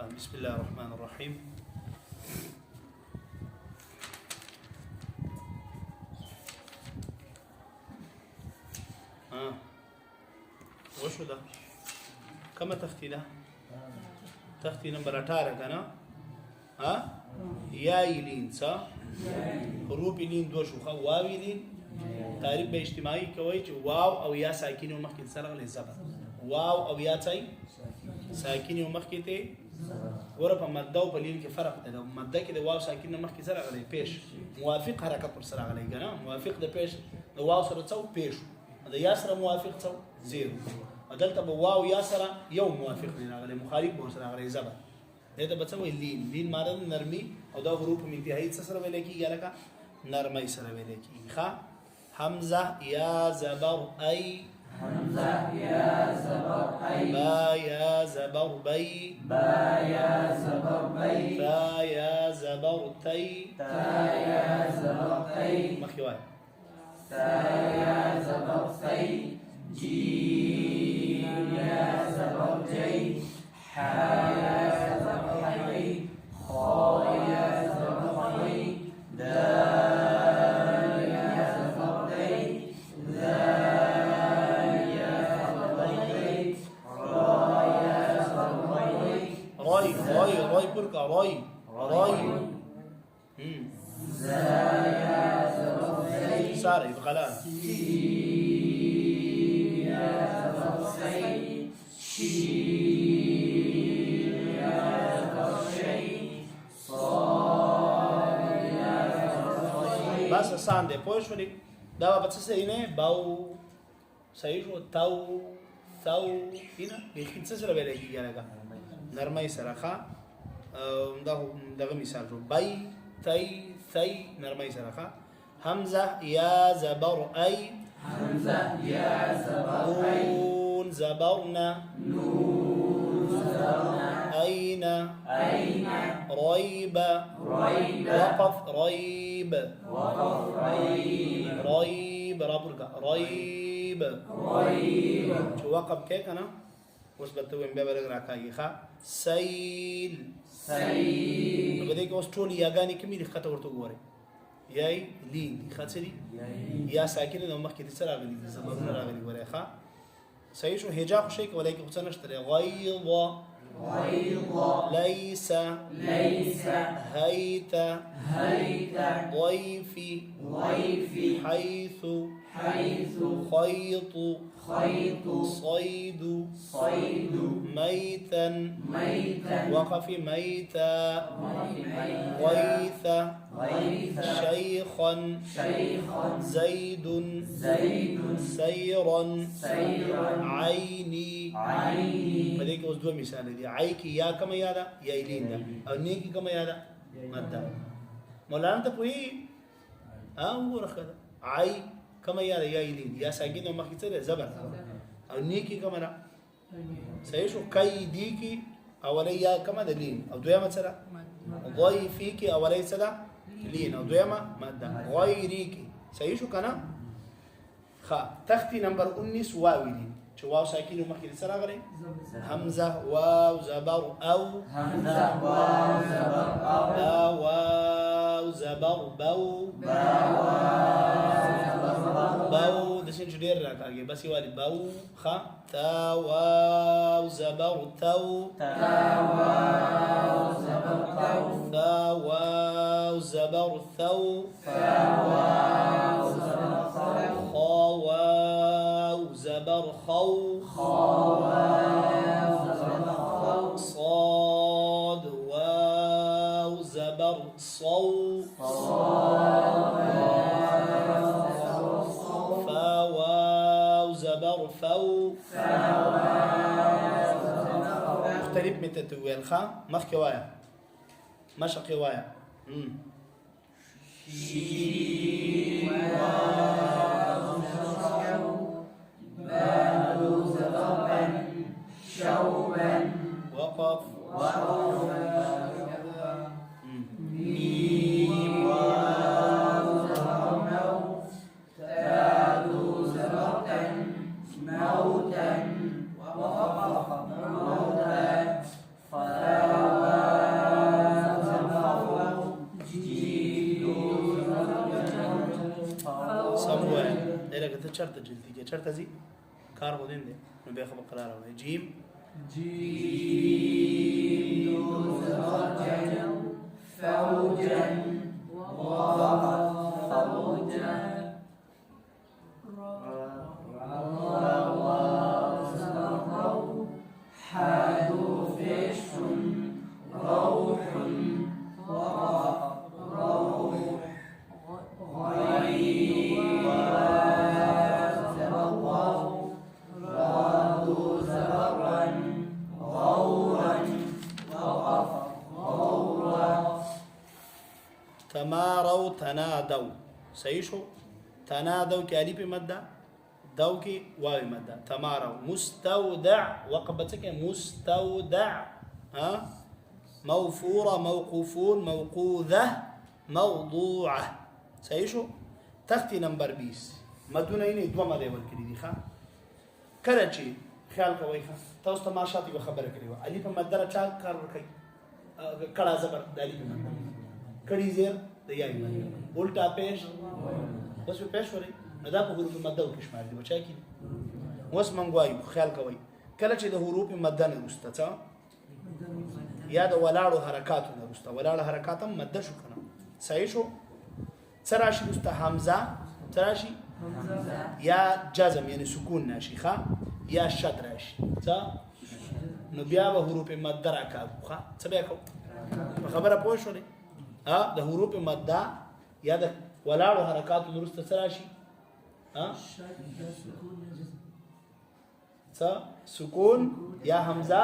بسم الله الرحمن الرحيم. وشو ده؟ كم تختي ده؟ تختي نمبر 18 كنا؟ ياي لين صح؟ حروف لين دو شو خا واو لين تعريف باجتماعي كويس واو او يا ساكن ومخكي سرغ للزبر واو او يا تاي ساكن ومخكي تي ورا په ماده او په لین کې فرق دی. ماده کې د واو ساکن نه مخکې سره غلي پیش موافق حرکت پر سره غلي کنه موافق د پیش د واو سره څو پیش د یا سره موافق څو زیرو عدالت به واو یا سره یو موافق دی غلي مخالف به سره غلي زبر دته به څه وی لین معنی نرمي او دا حروف په انتهایی سره ویل کیږي لکه نرمي سره ویل کیږي ښا حمزه یا زبر ای حمزة يا زبر أي با يا زبر بي با يا زبر بي تا يا زبر تي تا يا زبر تي مخيوان تا يا زبر تي جيم يا زبر جي حا يا زبر حي خا يا زبر خي دال يا زبر دي راي بركة راي زايا زبر زي ساري بغلان يا زبر زي شين يا زبر شي صاد يا زبر صي بس ساندي پوش ولي دا بچ صحیح نه باو صحیح شو تاو هنا بخیت سره ویل کیږي لکه نرمای سره ښا دغه مثال شو بای ثي نرمای سره ښا حمزه یا زبر ای حمزة يا زبر أي نون زبرنا نون زبرنا أين أين ريب ريب وقف ريب وقف ريب ربك ريب ريب شو وقف كيك أنا وسبته من باب الركاعي خا سيل سيل بديك أستراليا يغاني كمية خطة ورتوغوري ياي لين خاطري يا ساكن لو ما كنت تسرع غلي زبرنا راغلي ورا خا سيل شو هجاء شيء ولا يك بتنشتري غيظ غيظ ليس هيت ضيفي حيث خيط صيد ميتا وقف ميتا غيث شيخا زيد سيرا عيني فديك اوس دوه مثال دي عيكي يا كما يادا يا الين ده او نيكي كما يادا ماده مولانا ته پوي ورخه عي كما يادا يا الين يا ساكن ما كيته زبر او نيكي كما را صحيح شو كاي ديكي اولي يا كما دلين او دويا مثلا ضيفيكي اولي سلا لين او دويا ماده غيريكي صحيح شو كنا خا تختي نمبر 19 واو دي شو واو ساكن ومخكي سره غلي همزه واو زبر او همزة واو زبر أو با واو زبر بو بو دشين جدير راكاجي بس يوالي بو خا تا واو زبر تو تا واو زبر تو تا واو زبر ثو تا واو زبر خو خا واو زبر خو خا واو زبر خو صاد واو زبر صو فا واو زبر فو مختلف من تتويل خا مخ كوايا مشق كوايا شين واو بال زبرا شوبا وقف ميم واو زبر تالو زبرا موتا وقف موتا فا چرته جلدی کې چرته زی کار خو دین دی نو بیا خبر قرار وای جیم جيم نون زبر فوجا فوجا حادو فيش روح روح غيب رادو زبرا غورا وقف غورا تماروا تنادوا صحیح شو تنادوا کې الف مده دو کې واو مده تماروا مستودع وقبتك مستودع ها موفوره موقوفون موقوذه موضوعه صحیح شو تختي نمبر 20 مدونه یې دوه مده ورکړي دي ښا کله چې خیال کوئ تاسو ته ما شاته خبره کړې و الف مده را چا کار وکړي کړه زبر د الف مده کړي زیر د یای مده الټا پیش بس په پیش وري نو دا په حروف مده او کې شمار دي بچا کی اوس مونږ وایو خیال کوئ کله چې د حروف مده نه وسته څه یا د ولاړو حرکاتو نه وسته ولاړو حرکات هم مده شو کنه صحیح شو سراشي وسته حمزه سراشي یا جزم یعنی سکون ناشي ښا یا شد راشي څه نو بیا به حروف مده راکاږو ښا څه بیا کو خبره پوه شولې ها د حروف مده یا د ولاړو حرکاتو درسته سراشي ها څه سکون یا حمزه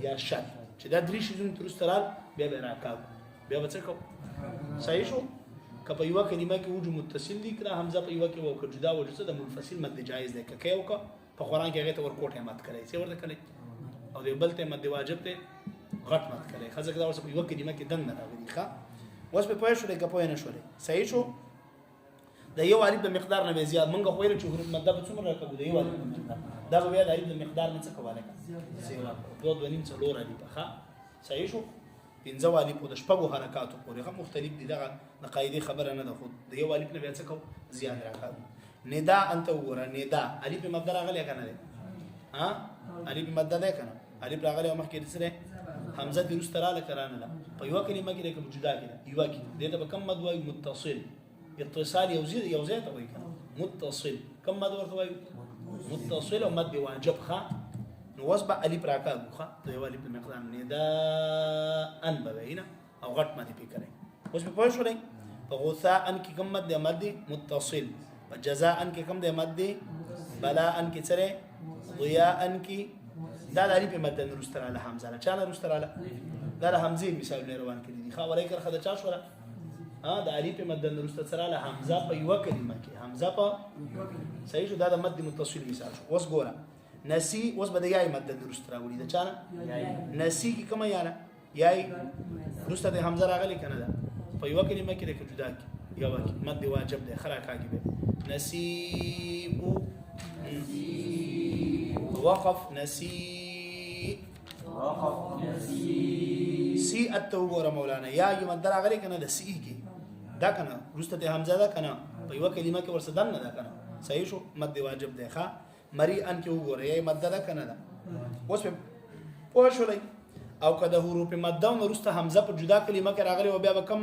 یا شد چې دا درې شیزونه درسته رال بیا به راکاږو بیا به څه کو صحیح شو که په یو کلمه کې وجو متصل دي کړه حمزه په یو کې وکړه جدا وجو څه د منفصل مد جایز دی که کې وکړه په قران کې هغه ته ورکوټه مات کړي څه ورته کړي او د بل ته مد واجب ته غټ مات کړي خزه دا ورسره په یو کلمه کې دن نه راغلي ښا اوس په پوه شو لکه پوه نه شولې صحیح شو د یو الف د مقدار نه زیات مونږ خو ویل چې حروف مد په څومره راکړو د یو الف د مقدار دا به د الف د مقدار نه څه کوله سیوا دوه د نیم څلور الف ښا صحیح شو پنځه الف د شپږو حرکاتو پورې هم مختلف دي دغه د قاعده خبره نه ده خو د یو الف نه بیا څه کو زیات راکړو ندا انت وګوره ندا الف مد راغلی کنه ها الف مد ده کنه الف راغلی او مخکې سره حمزه د رستراله کرانه ده په یو کلمه کې کوم جدا کړه یو کې دته به کم مد وای متصل اتصال یوزي ته وای کنه متصل کم مد ورته وای متصل او مد واجب ښا نو وسبع الف راکاږو ښا د یو الف مقدار ندا ان بوینا او غټ مد پی کړي اوس په پوه شولې په غثاء ان کې کم مد مد متصل په جزاء ان کې کم د مد بلاء ان کې سره ضياء ان کې دا د الف مد نورستراله حمزه لا چاله نورستراله دا د حمزه مثال نه روان کړي دي ښا ولای کړه خدای چا شو ها د الف مد نورستراله حمزه په یو کلمه کې حمزه په صحیح شو دا د مد متصل مثال شو اوس ګوره نسی اوس بده یای مد نورستراولي دا چاله نسی کې کومه یاله یای نورسته د حمزه راغلی کنه دا په یو کلمه کې راکې جدا کی یو کې مد واجب ده خراکاږي به نسیب وقف نسی وقف نسی سی اتوګور مولانا یا یم در غلی کنه د سی کې دا کنه رسته ته حمزه دا کنه په یو کلمه کې ورسدن نه دا کنه صحیح شو مد واجب ده ښا مری ان کې وګوره یې مد دا کنه دا اوس په پوه شولې او کله حروف مد او رسته حمزه په جدا کلمه کې راغلی او بیا به کم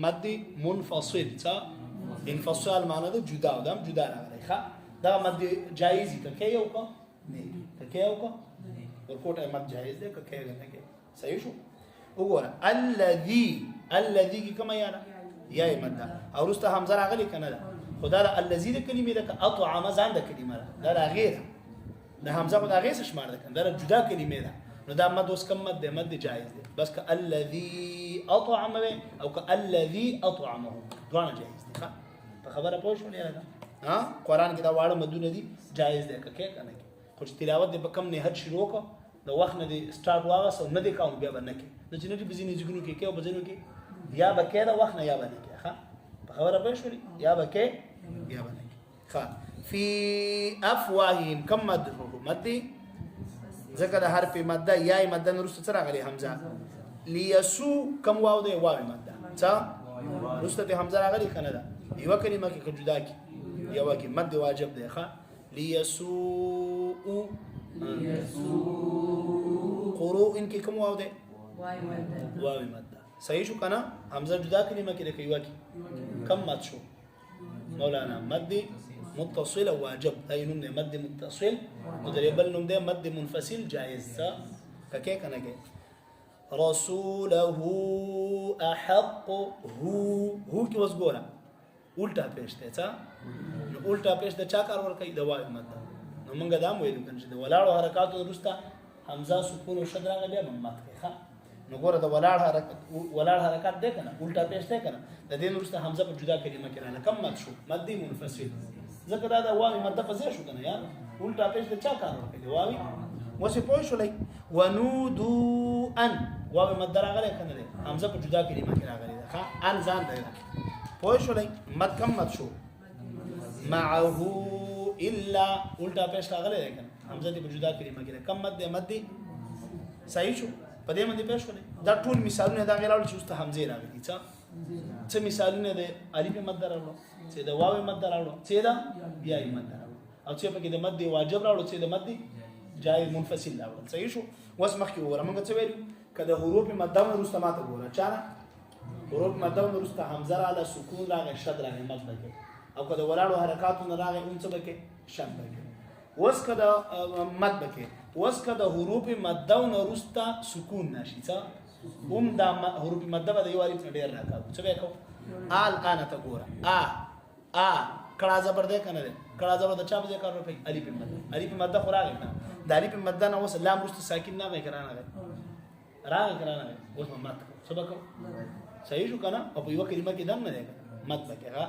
مد منفصل څه انفصال معنی ده جدا او دم جدا راغلی ښا دا مد جایز دي کې یو کو نه کې یو کو ورکوټه مد جایز ده کې نه کې صحیح شو وګوره الذي کما یانا یا مد او رسته حمزه راغلی کنه دا خدا الذي د کلمې ده اطعم ځان د کلمه دا غیر د حمزه په غیر څه شمار ده کنه دا جدا کلمې ده نو دا مد اوس کم مد جایز ده بس ک الذي اطعم او ک الذي اطعمه دوه جایز دي په خبره پوه شو نه ها قران کې دا واړه مدونه دي جایز ده کې کنه خو تلاوت د کم نه حد شروع کو د وخت نه دی سٹارټ واغس او نه دی کوم بیا باندې کې د جنټي بزینې ځګونو کې او بزینو کې یا بکې دا وخت نه یا باندې کې ها په خبره پوه شو یا بکې یا باندې ها فی افواههم کم مد ذکر حرف مد یا مد نورست سره غلی حمزه لیسو کم واو دی واو مد څا رسته حمزه راغلی کنه دا یو کلمه کې جدا کی یو کې مد واجب دی ښا لیسوء قروء ان کې کوم واو دی واو مد صحیح شو کنه حمزه جدا کلمه کې لیکي واکي کم مد شو مولانا مد متصل واجب اي نوم دی مد متصل مدربل نوم دی مد منفصل جائز ککه کنه کې رسوله احق هو کې وس ګوره الټا پېشته څا نو الټا پېشته چا کار ور کوي د واو مد نو موږ دا ویلو کنه چې د ولاړو حرکاتو وروسته حمزه سکون او شد راغلی بیا مد کوي ښا نو ګوره د ولاړ حرکات دی کنه الټا پېشته کنه د دې وروسته حمزه په جدا کلمه کې راځي کم مد شو مد منفصل ځکه دا د واو مد په ځای شو کنه یا الټا پېشته چا کار ور کوي واو وسه پوه شو لای ونودو ان واو مد راغلی کنه دی حمزه په جدا کلمه کې راغلی ښا ان ځان دی پوه شو لای مد کم مد شو معه الا الټا پېش راغلی دی کنه حمزه دې په جدا کلمه کې کم مد دی مد دی صحیح شو په دې باندې پېښ کړي دا ټول مثالونه دا غیرال چې واست حمزه راغلي څه مثالونه دي الف مد راوړو چې دا واو مد راوړو چې دا یا مد راوړو او چې په کې د مد واجب راوړو چې د مد جائز منفصل راوړو صحیح شو وس مخکې وره موږ څه ویلو کله حروف مد ورسته ماته ګوره چانه حروف مد ورسته حمزه رااله سکون راغی شد راغی مد بکې او کله ولاړو حرکاتونه راغی اون څه بکې شد بکې وس کله مد بکې وس کده حروف مده او نورستا سکون نشي څه هم دا حروف مده به یو الف ډیر راکاو څه وکاو آل انا ته ګوره کړه زبر ده کنه ده کړه زبر د چا په ذکر ورپی الف مده خوراغه کنه د الف مده نه وس لام رست ساکن نه وکړانه راغه کرانه اوس مت څه وکاو صحیح شو کنه او په یو کلمه کې دم نه ده مت وکړه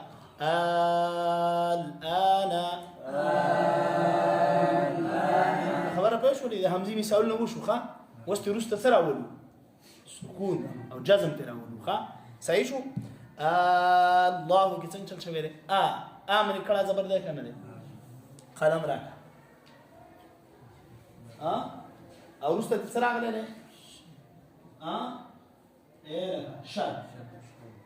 انا خبره پوه شو د حمزه مثال نه وشو ښا اوس ترسته سره اولو سکون او جزم تر اولو ښا صحیح شو الله کې څنګه چل شوی دی من کړه زبر ده کنه دی قلم راک او رسته سره غلې نه شاد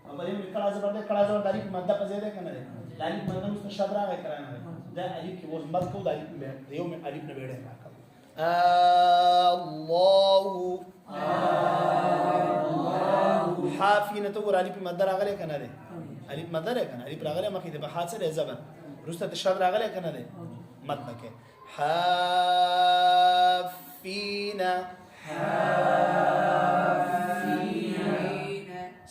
او بلې من کړه زبر ده کړه زبر داری ماده په زیاده کنه دی داری ماده مست شاد راغی کرانه دا الف کې اوس مد کو د الف به یو من الف نه وړه راک الله حافینه تو ګور الف مد راغلی کنه دی الف مد راغلی الف راغلی مخې ته په حاصل زبر رسته شاد راغلی کنه دی مد بکې حافینا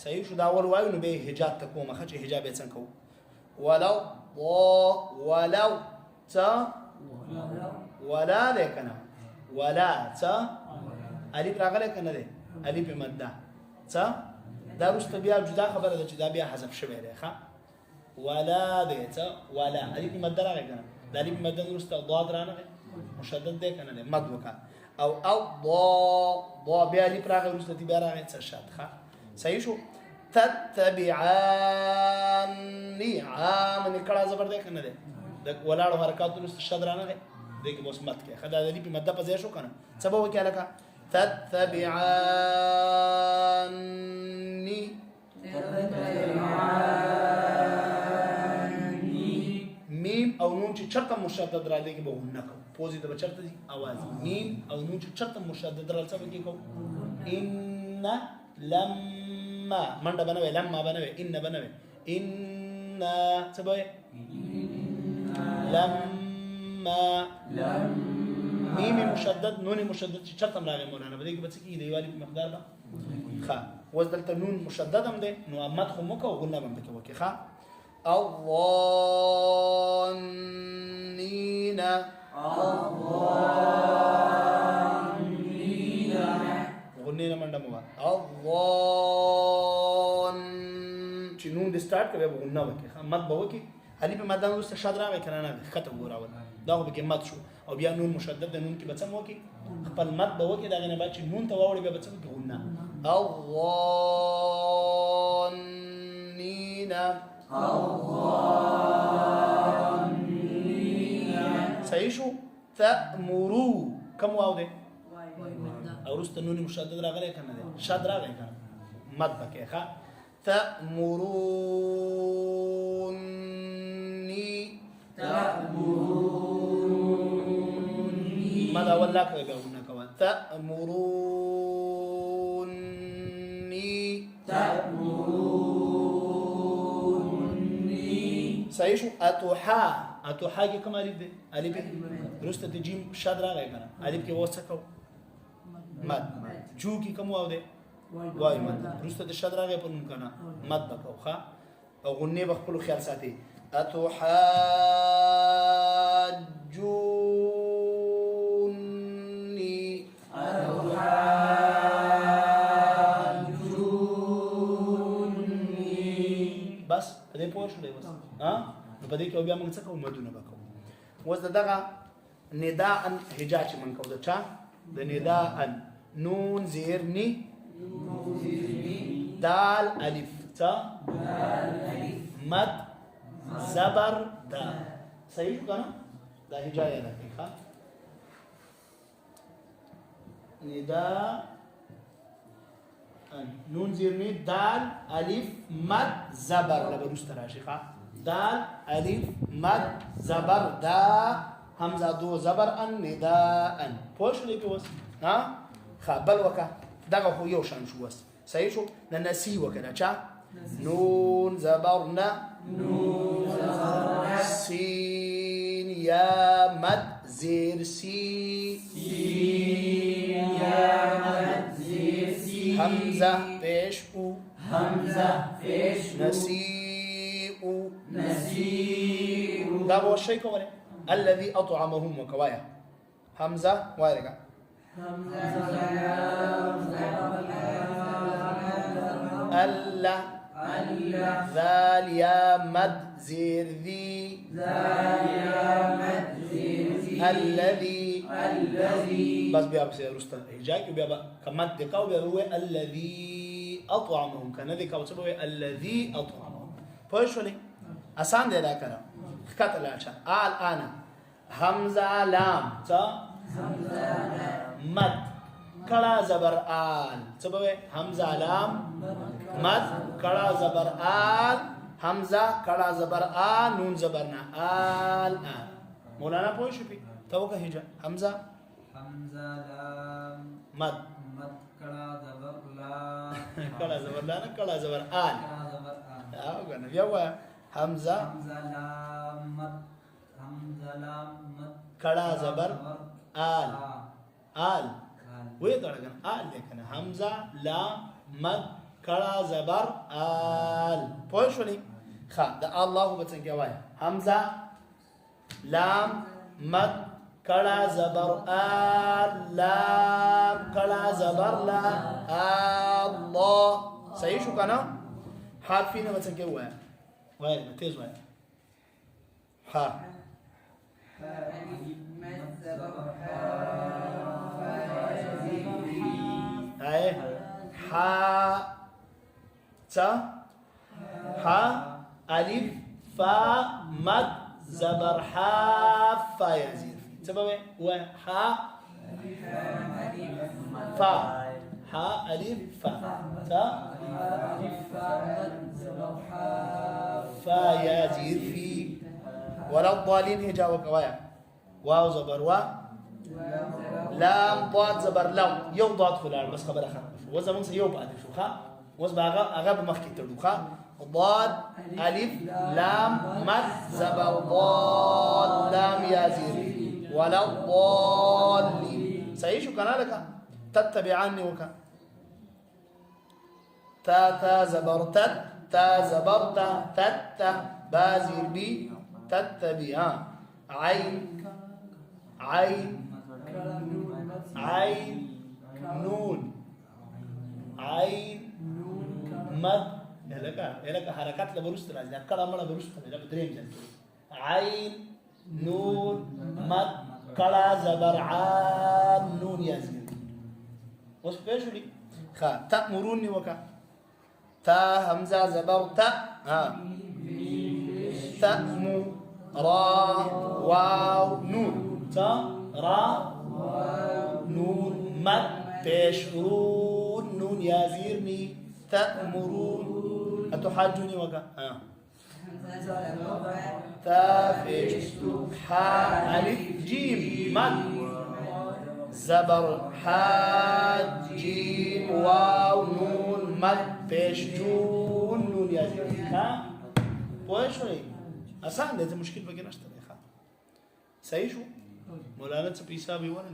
صحیح شو دا اول وایو نو به حجاب تکوم خچ حجاب یې څنګه کو ولو تا ولا لیکنا ولا تا الف راغله کنه ده الف مده تا دا رست بیا جدا خبره ده چې دا بیا حذف شوی دی ښا ولا ده تا ولا الف مده راغله کنه د الف مده رست ضاد رانه مشدد ده کنه مد وکا او ضا بیا الف راغله رست بیا راغله څه شاد ښا صحیح شو تتبعاني من کړه زبر ده کنه ده د ولاړو حرکاتو رست شد رانه ده دغه بوس مت کې خدای دې په مده په ځای شو کنه سبب وکړه لکه تتبعاني میم او نون چې چرته مشدد را لګي به ونه کو پوزي ته چرته دي आवाज میم او نون چې چرته مشدد را څه کې کو ان لما منډه بنوي لما بنوي ان بنوي ان سبب لما میم مشدد نون مشدد چې چرته راغی مولانا بده کې بچ کی دی والی په مقدار با ښا وز دلته نون مشدد هم دی نو امت خو مکو غنه هم پکې وکي ښا الظانین غنه منډه مو الظان چې نون د سٹارټ کوي غنه وکي ښا مت به وکي الف ماده نو شاد راغی کنه نه خطه وراول دا به کې مد شو او بیا نون مشدد د نون کې بچم وکي خپل مد به وکي دا غنه بعد چې نون ته واوړي به بچم کې غنه الظانین صحیح شو تأمرو کم واو ده او رست نون مشدد راغلی کنه ده شاد راغلی کنه مد بکې ښا تأمرونی تأمروني ماذا ولا كيقولون كمان تأمروني تأمروني صحيح شو أتوحا كي كم ألف ده ألف رست تجيم شادرا غير ألف كي وسكوا مد جو كي كم واو ده واي مد رست تشادرا غير بنو كنا مد بكوا خا أو غني بخلو خيال ساتي أتحاجوني بس هذا بوش ولا بس ها بدي كي أبي أعمل سكوا ومدونا بكوا وزد دعا نداء هجاج من كودا شا نداء نون زيرني دال ألف تا مد زبر دا صحيح كنا دا هجاية دقيقة نداء نون زيرني دال ألف مد زبر لبروس تراشيخة دال ألف مد زبر دا همزة دو زبر نداء بوش لي بوس ها خبل وكا دغه خو یو شان شو وس صحیح شو ننسي وكذا چا نون زبرنا سين يا مد زير سي همزة پیش او نسيء دا هو الشيء كمان الذي أطعمهم وكوايا همزة وارجع ألا ذال يا مد زير ذي الذي بس بيا بس رستا هجاك بيا كمان دقاو بيا هو الذي أطعمهم كان ذي كاو سبوا الذي أطعمهم فايش ولي أسان ده كلام خكات العشاء أنا همزة لام تا مد كلا زبر آل سبوا همزة لام مد كلا زبر آل همزة كلا زبر آل نون زبرنا آل مولانا پوش بھی توقع هجا همزة لام مد كلا زبر لا كلا زبر لا كلا زبر آل أوكي يوا همزة لام مد كلا زبر آل آل وين ترى آل لكن همزة لام مد كلا زبر آل پوش ولی خا ده الله بتنگی وای همزة لام مد كلا زبر آل لام كلا زبر لا الله صحیح شو كنا حرفين بتنگی وای وای تیز وای ها هاي حا تا حا ألف فا مد زبر حا فا يزيد سبب وحا فا حا ألف فا تا فا يزيد في ولا الضالين هجا وكوايا واو زبر وا لام ضاد زبر لو يو ضاد فلان بس خبر اخر وزمن سيو بعد شو خا وز اغاب مخكي تدو خا ضاد الف لام مد زبر ضاد لام يازير ولا الضالين صحيح شو كان لك تتبعني وكا تا زبر تا زبر تا بازير بي تتبع عين نون عين مد هلك حركات لبروست راځي کله مړه بروست راځي بدریم ځل عين نون مد کلا زبر عام نون يزيد وش بيشولي خا تأمروني وكا تا همزة زبر تا ها تأمو را واو نون تا را نون مد بيشرون نون يزيرني تأمرون أتحاجوني وكا ها تا فيش حاء ألف جيم مد زبر حاء جيم واو نون مد پیش جون نون یا زیر ها پوه شوي آسان ده مشکل بگی نشته ده صحیح شو مولانا څه په حساب یې ورنه